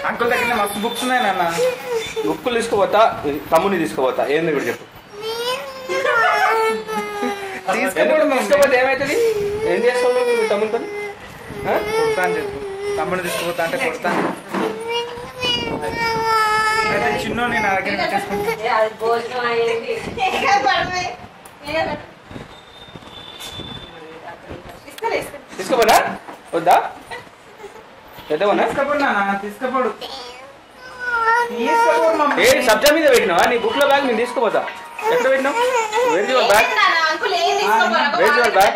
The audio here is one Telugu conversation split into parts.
అంకుల్ దగ్గర మస్తు బుక్స్ ఉన్నాయి నాన్న. బుక్కులు తీసుకుపోతా, తమ్ముని తీసుకుపోతా. ఏంది ఇప్పుడు చెప్పు. తీసుకుపోతే ఏమవుతుంది? ఏం చేస్తావు నువ్వు తమ్మునితో? కొడతాను చెప్పు. తమ్ముడు తీసుకుపోతా అంటే కొడతాను. చిన్నోని నా దగ్గర తీసుకోపోనా? వద్దా? పెద్దవనా? తీసుకపోడు. ఏ సబ్జా మీద పెట్టినావా? నీ బుక్ లో బ్యాగ్ నేను తీసుకుపోతా. ఎక్కడ పెట్టినావు? Where your bag? Where your bag?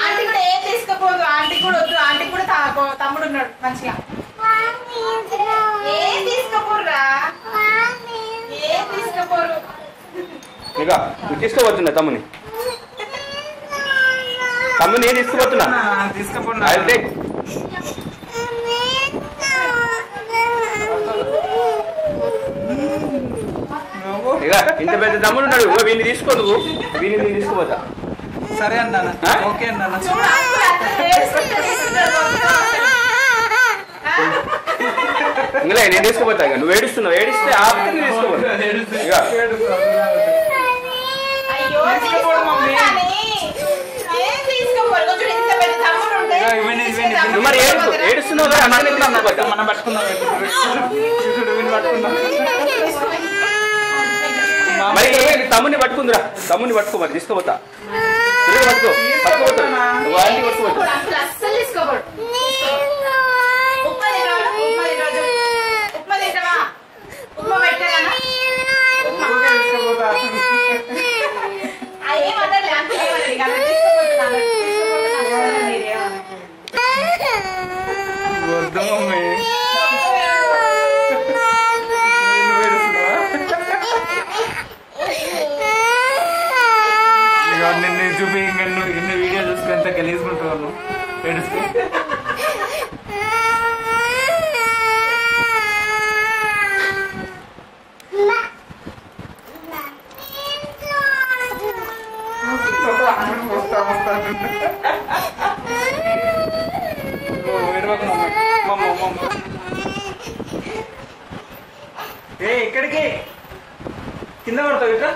Aunty కూడా ఏం తీసుకోపోదు. ఆంటీ కూడా వద్దు. ఆంటీ కూడా తమ్ముడు ఉన్నాడు మంచిగా. ఏం తీసుకోపోరురా, ఏం తీసుకోపోరు. ఇక నువ్వు తీసుకోబోతున్నా తమ్ముని. తమ్ముని ఏం తీసుకుపోతున్నా? తీసుకపోతున్నా. ఇక ఇంత పెద్ద తమ్ముడు ఉన్నాడు, వీడిని తీసుకో. నువ్వు వీడిని నేను తీసుకుపోతా. సరే అన్నా. ఓకే అన్నా. ఇంకా నేను తీసుకుపోతా. ఇక నువ్వు ఏడుస్తున్నావు. ఏడిస్తే ఆపితే నేను తీసుకోపోతా. నువ్వు మరి ఏడుస్తున్నావు కదా, మనం పట్టుకుందాం. మరి తమ్ముని పట్టుకుందిరా. తమ్ముని పట్టుకో, మరి తీసుకోపోతా. పట్టుకో పట్టుకోపోతా. నువ్వు అన్ని పట్టుకోవచ్చు. నిన్ను చూపి ఇన్ని వీడియో చూసుకుని ఎంత గలీజుకుంటాను. ఏడుస్తూ ఎక్కడికి కింద పడతావు ఇట్లా.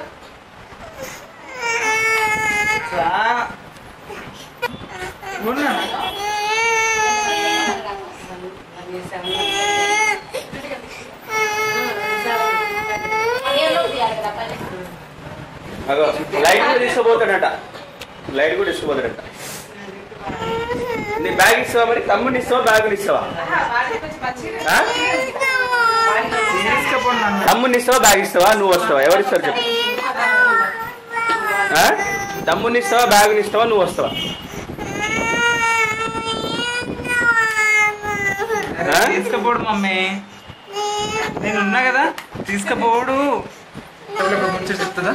లైట్ కూడా తీసుకుపోతాడట. లైట్ కూడా తీసుకుపోతాడట. నీ బ్యాగ్ ఇస్తావా? మరి తమ్ముడిని ఇస్తావా, బ్యాగుని ఇస్తావా? తమ్ముడిని ఇస్తావా, బ్యాగ్ ఇస్తావా? నువ్వు వస్తావా? ఎవరు ఇస్తారు చెప్పు. తమ్ముడిని ఇస్తావా, బ్యాగుని ఇస్తావా, నువ్వు వస్తావా? తీసుకపోడు మమ్మీ. నేను ఉన్నా కదా, తీసుకపోడు. చెప్తుందా?